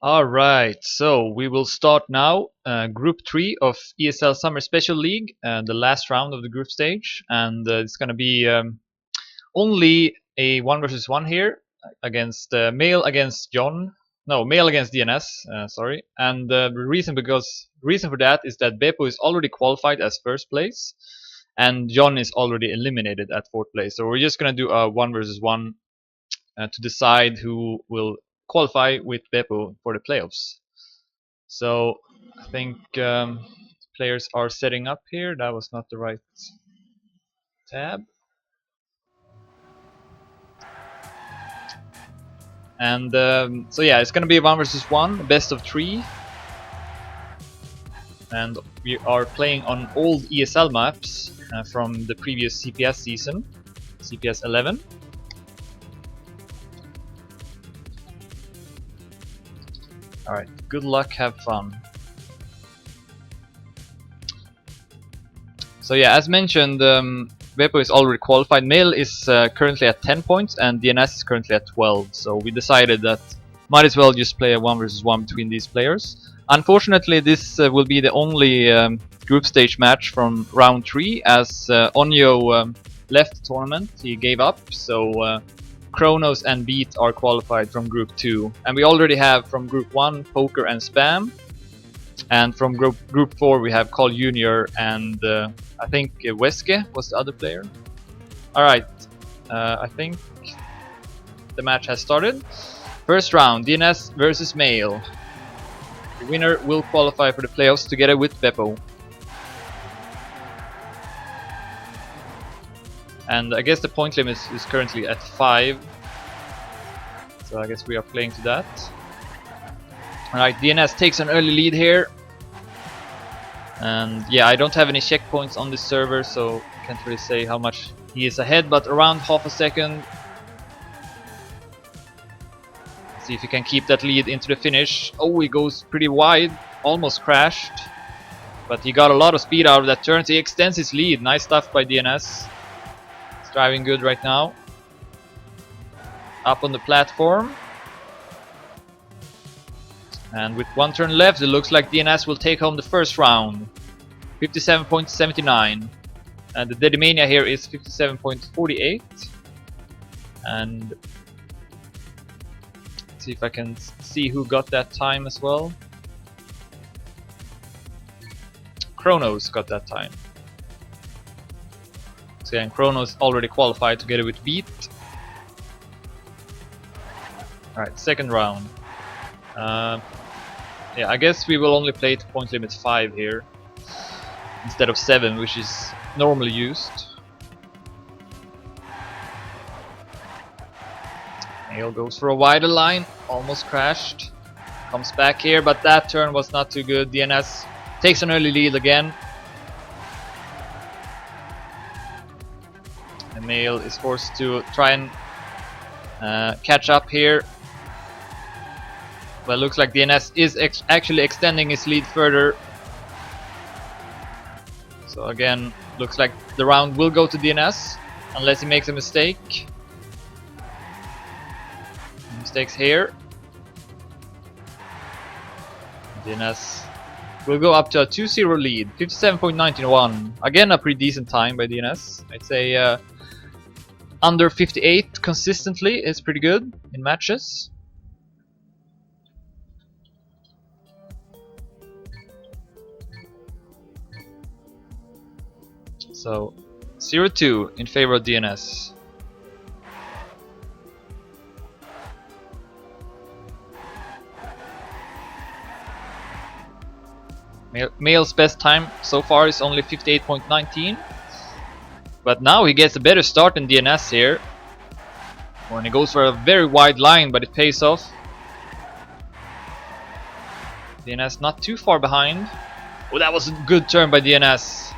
Alright, so we will start now Group 3 of ESL Summer Special League, the last round of the group stage, and it's gonna be only a 1 versus 1 here against male against John. No, male against DNS, sorry. And the reason for that is that Beppo is already qualified as first place, and John is already eliminated at fourth place. So we're just gonna do a 1 versus 1 to decide who will qualify with Beppo for the playoffs. So I think players are setting up here. That was not the right tab. And so yeah, it's gonna be a 1 versus 1, best of 3. And we are playing on old ESL maps from the previous CPS season, CPS 11. Alright, good luck, have fun. So yeah, as mentioned, Beppo is already qualified. Male is currently at 10 points and DNS is currently at 12. So we decided that might as well just play a 1 versus 1 between these players. Unfortunately, this will be the only group stage match from round 3, as oNio left the tournament. He gave up, so Kronos and Beat are qualified from Group 2. And we already have from Group 1 Poker and Spam. And from Group 4 we have Call Junior and I think Weske was the other player. Alright, I think the match has started. First round, DNS versus Male. The winner will qualify for the playoffs together with Beppo. And I guess the point limit is currently at 5. So I guess we are playing to that. Alright, DNS takes an early lead here. And yeah, I don't have any checkpoints on this server, so can't really say how much he is ahead, but around half a second. See if he can keep that lead into the finish. Oh, he goes pretty wide, almost crashed. But he got a lot of speed out of that turn, so he extends his lead. Nice stuff by DNS. He's driving good right now. Up on the platform. And with one turn left, it looks like DNS will take home the first round. 57.79. And the Dedimania here is 57.48. And let's see if I can see who got that time as well. Kronos got that time. So yeah, and Kronos already qualified together with Beat. Alright, second round. Yeah, I guess we will only play to point limit 5 here instead of 7, which is normally used. Male goes for a wider line, almost crashed. Comes back here, but that turn was not too good. DNS takes an early lead again. And Male is forced to try and catch up here. But it looks like DNS is actually extending his lead further. So again, looks like the round will go to DNS unless he makes a mistake. Mistakes here. DNS will go up to a 2-0 lead, 57.91. Again, a pretty decent time by DNS. I'd say under 58 consistently is pretty good in matches. So 0-2 in favor of DNS. Male's best time so far is only 58.19. But now he gets a better start than DNS here. When he goes for a very wide line, but it pays off. DNS not too far behind. Oh, that was a good turn by DNS.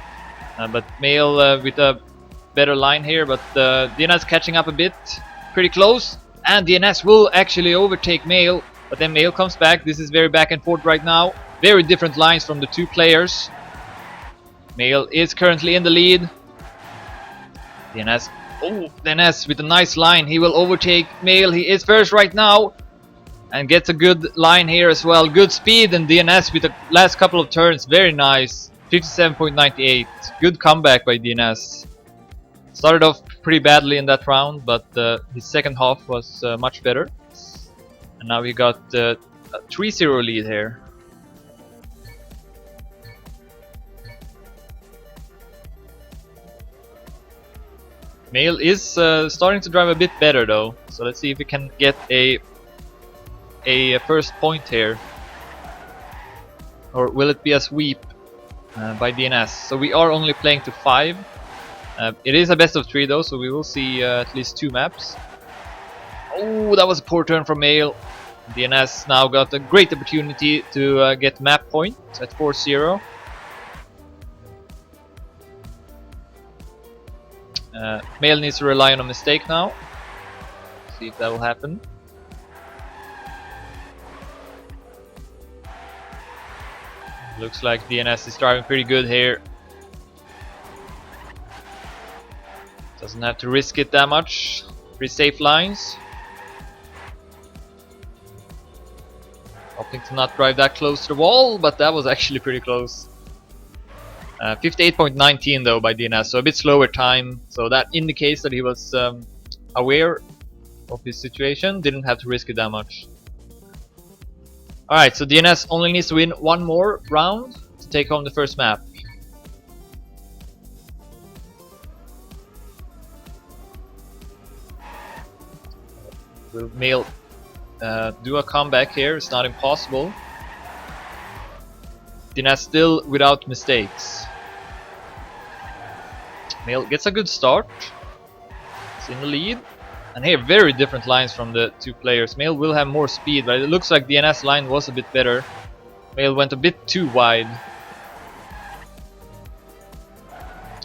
But Male with a better line here, but DNS catching up a bit, pretty close, and DNS will actually overtake Male, but then Male comes back. This is very back and forth right now, very different lines from the two players. Male is currently in the lead. DNS with a nice line, he will overtake Male. He is first right now, And gets a good line here as well. Good speed, and DNS with the last couple of turns. Very nice. 57.98. Good comeback by DNS. Started off pretty badly in that round, but his second half was much better. And now we got a 3-0 lead here. Mail is starting to drive a bit better though, so let's see if we can get a first point here, or will it be a sweep by DNS? So we are only playing to 5. It is a best of 3 though, so we will see at least 2 maps. Oh, that was a poor turn from Mail. DNS now got a great opportunity to get map point at 4-0. Mail needs to rely on a mistake now. See if that will happen. Looks like DNS is driving pretty good here. Doesn't have to risk it that much. Pretty safe lines. Hoping to not drive that close to the wall, but that was actually pretty close. 58.19 though by DNS, so a bit slower time. So that indicates that he was aware of his situation, didn't have to risk it that much. Alright, so DNS only needs to win one more round to take home the first map. Will Mail do a comeback here? It's not impossible. DNS still without mistakes. Mail gets a good start. It's in the lead. And here, very different lines from the 2 players. Mail will have more speed, but it looks like DNS line was a bit better. Mail went a bit too wide.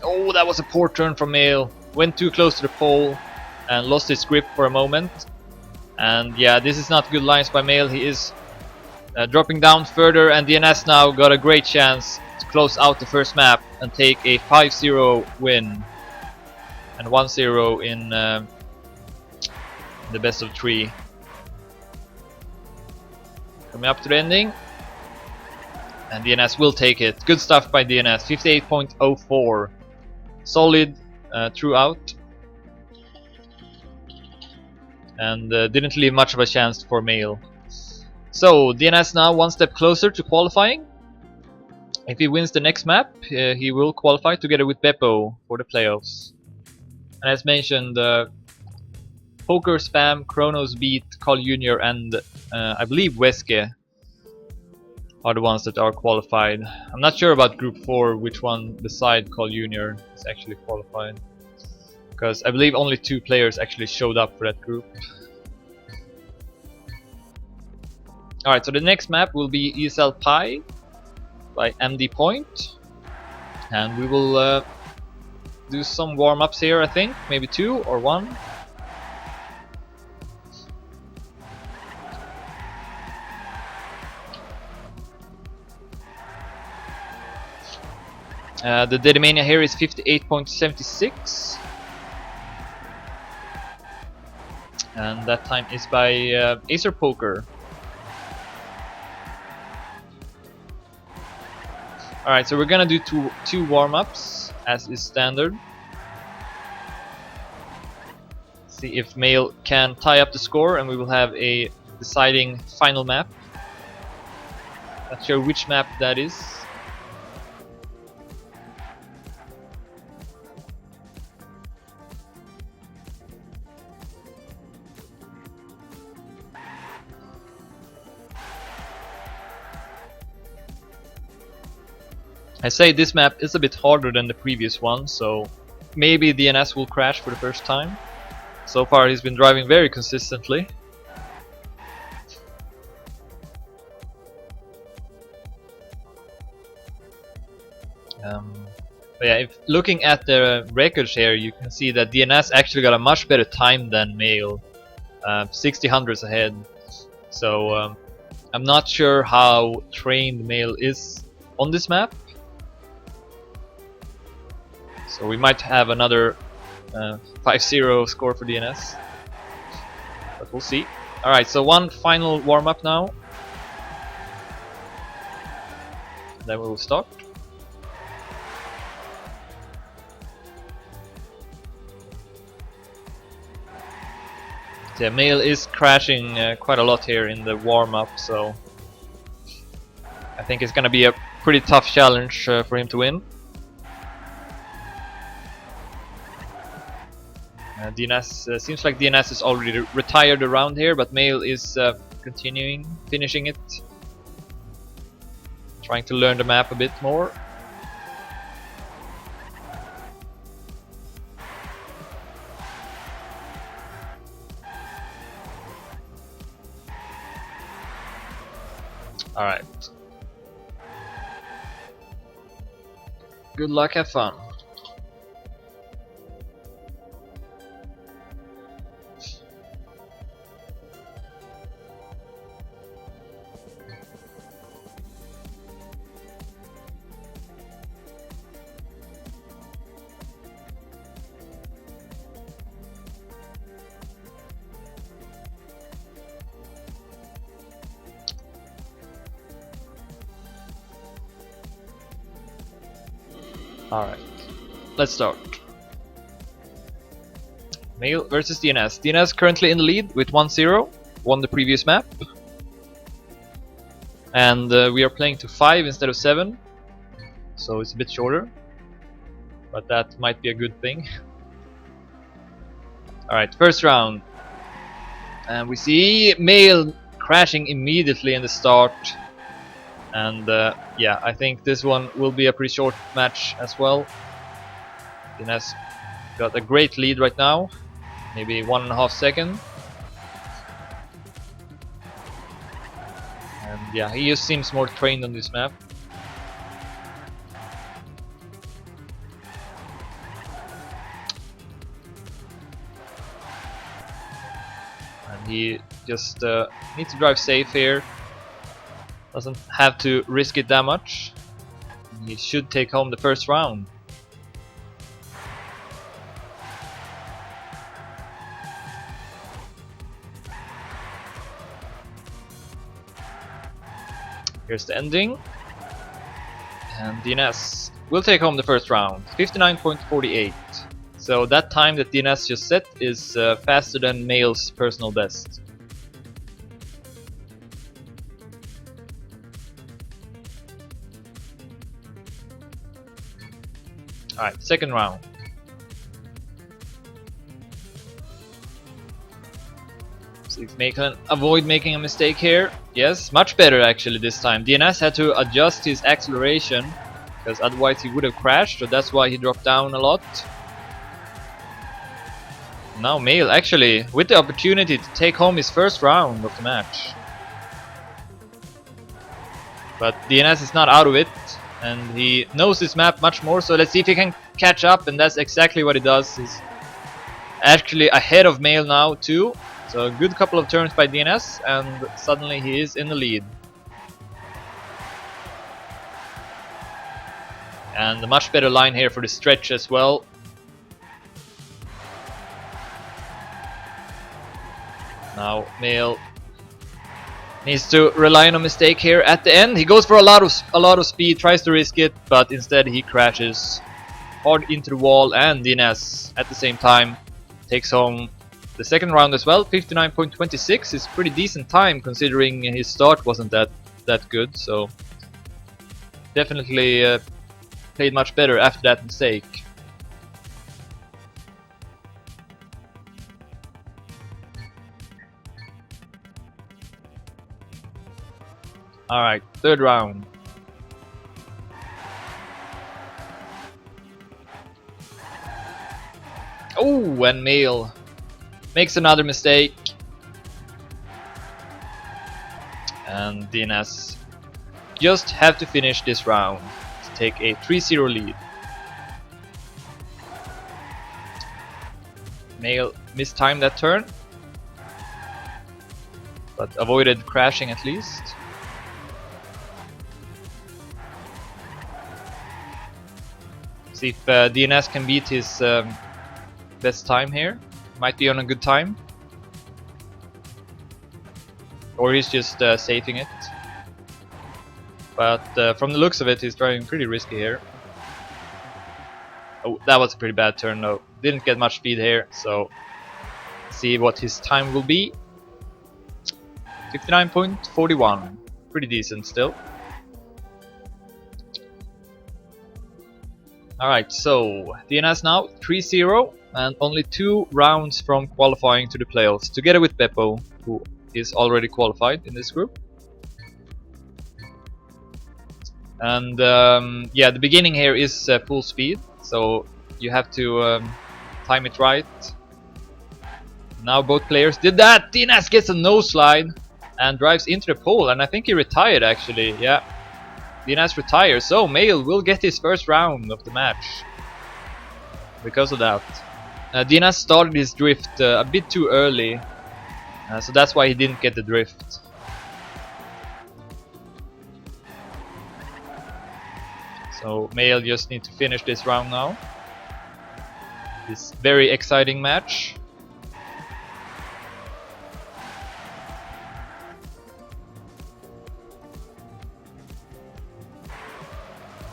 Oh, that was a poor turn from Mail. Went too close to the pole and lost his grip for a moment. And yeah, this is not good lines by Mail. He is dropping down further, and DNS now got a great chance to close out the first map and take a 5-0 win. And 1-0 in the best of 3. Coming up to the ending, and DNS will take it. Good stuff by DNS. 58.04. Solid throughout, and didn't leave much of a chance for Mail. So DNS now one step closer to qualifying. If he wins the next map, he will qualify together with Beppo for the playoffs. And as mentioned, Poker Spam, Kronos Beat, Carl Jr. and I believe Weske are the ones that are qualified. I'm not sure about Group 4, which one beside Carl Jr. is actually qualified, because I believe only 2 players actually showed up for that group. Alright, so the next map will be ESL Pi by MD Point, and we will do some warm-ups here, I think, maybe 2 or 1. The Dedimania here is 58.76, and that time is by Acer Poker. Alright, so we're gonna do two warm-ups as is standard. See if Mail can tie up the score, and we will have a deciding final map. Not sure which map that is. I say this map is a bit harder than the previous one, so maybe DNS will crash for the first time. So far he's been driving very consistently. But yeah, if looking at the records here, you can see that DNS actually got a much better time than Mail, 60 hundredths ahead. So I'm not sure how trained Mail is on this map. So we might have another 5-0 score for DNS, but we'll see. Alright, so one final warm-up now. Then we will start. Yeah, Male is crashing quite a lot here in the warm-up, so I think it's gonna be a pretty tough challenge for him to win. DNS seems like DNS is already retired around here, but Male is continuing, finishing it, trying to learn the map a bit more. Alright. Good luck, have fun. Alright, let's start. Male versus DNS. DNS currently in the lead with 1-0, won the previous map. And we are playing to 5 instead of 7, so it's a bit shorter. But that might be a good thing. Alright, first round. And we see Male crashing immediately in the start. And yeah, I think this one will be a pretty short match as well. DNS got a great lead right now, maybe 1.5 seconds. And yeah, he just seems more trained on this map. And he just needs to drive safe here. Doesn't have to risk it that much. He should take home the first round. Here's the ending. And DNS will take home the first round. 59.48. So that time that DNS just set is faster than Male's personal best. Alright, second round. See if Male can avoid making a mistake here. Yes, much better actually this time. DNS had to adjust his acceleration, because otherwise he would have crashed, so that's why he dropped down a lot. Now Male actually with the opportunity to take home his first round of the match. But DNS is not out of it. And he knows this map much more, so let's see if he can catch up, and that's exactly what he does. He's actually ahead of Male now too, so a good couple of turns by DNS, and suddenly he is in the lead. And a much better line here for the stretch as well. Now Male needs to rely on a mistake here at the end. He goes for a lot of speed, tries to risk it, but instead he crashes hard into the wall, and DNS at the same time takes home the second round as well. 59.26 is pretty decent time considering his start wasn't that good, so definitely played much better after that mistake. Alright, third round. Oh, and Male makes another mistake. And DNS just have to finish this round to take a 3-0 lead. Male mistimed that turn, but avoided crashing at least. See if DNS can beat his best time here. Might be on a good time. or he's just safing it. But from the looks of it, he's driving pretty risky here. Oh, that was a pretty bad turn though. Didn't get much speed here, so see what his time will be. 59.41, pretty decent still. Alright, so DNS now 3-0 and only 2 rounds from qualifying to the playoffs, together with Beppo, who is already qualified in this group. And yeah, the beginning here is full speed, so you have to time it right. Now both players did that. DNS gets a no slide and drives into the pole, and I think he retired actually. Yeah, DNS retires, so Male will get his first round of the match because of that. DNS started his drift a bit too early, so that's why he didn't get the drift. So Male just need to finish this round now. This very exciting match.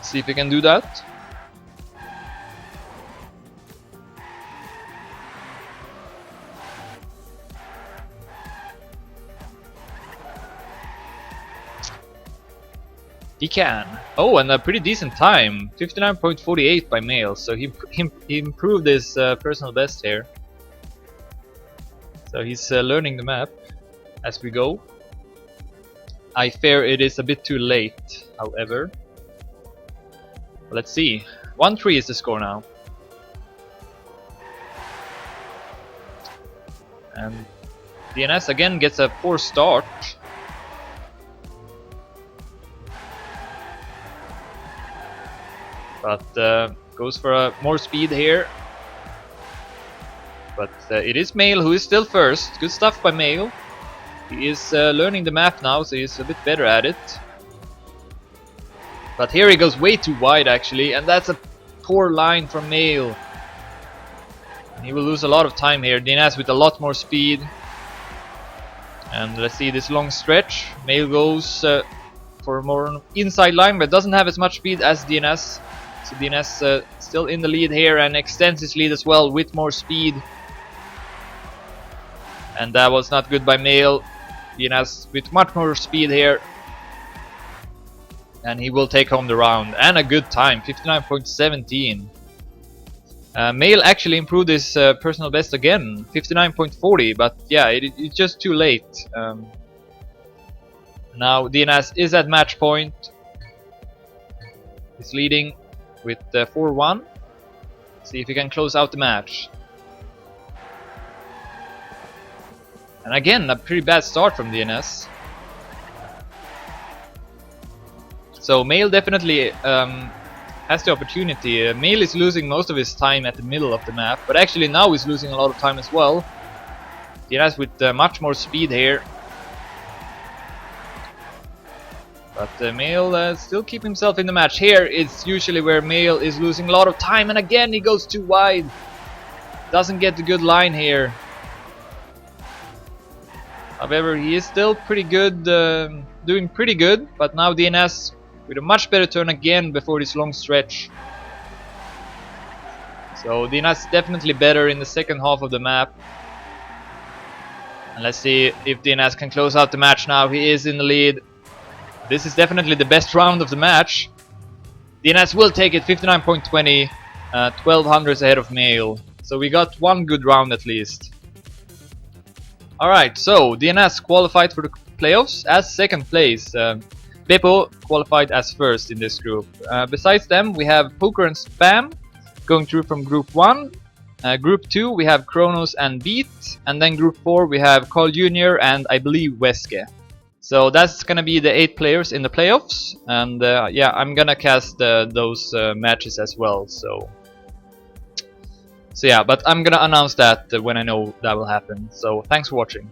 See if we can do that. He can. Oh, and a pretty decent time. 59.48 by Male, so he improved his personal best here. So he's learning the map as we go. I fear it is a bit too late, however. Let's see. 1-3 is the score now. And DNS again gets a poor start. But goes for more speed here. But it is Male who is still first. Good stuff by Male. He is learning the map now, so he's a bit better at it. But here he goes way too wide actually, and that's a poor line from Male. He will lose a lot of time here. DNS with a lot more speed. And let's see this long stretch. Male goes for a more inside line, but doesn't have as much speed as DNS. So DNS still in the lead here and extends his lead as well with more speed. And that was not good by Male. DNS with much more speed here. And he will take home the round. And a good time, 59.17. Male actually improved his personal best again, 59.40. But yeah, it's just too late. Now DNS is at match point. He's leading with 4-1. See if he can close out the match. And again, a pretty bad start from DNS. So Male definitely has the opportunity. Male is losing most of his time at the middle of the map, but actually now he's losing a lot of time as well. DNS with much more speed here. But Male still keep himself in the match. Here it's usually where Male is losing a lot of time, and again he goes too wide. Doesn't get the good line here. However, he is still pretty good, doing pretty good. But now DNS with a much better turn again before this long stretch. So DNS definitely better in the second half of the map. And let's see if DNS can close out the match now. He is in the lead. This is definitely the best round of the match. DNS will take it, 59.20, 12 hundredths ahead of Male. So we got one good round at least. Alright, so DNS qualified for the playoffs as second place. Beppo qualified as first in this group. Besides them, we have Poker and Spam going through from Group 1. Group 2, we have Kronos and Beat. And then Group 4, we have Carl Jr. and I believe Weske. So that's gonna be the 8 players in the playoffs. And yeah, I'm gonna cast those matches as well. So yeah, but I'm gonna announce that when I know that will happen. So thanks for watching.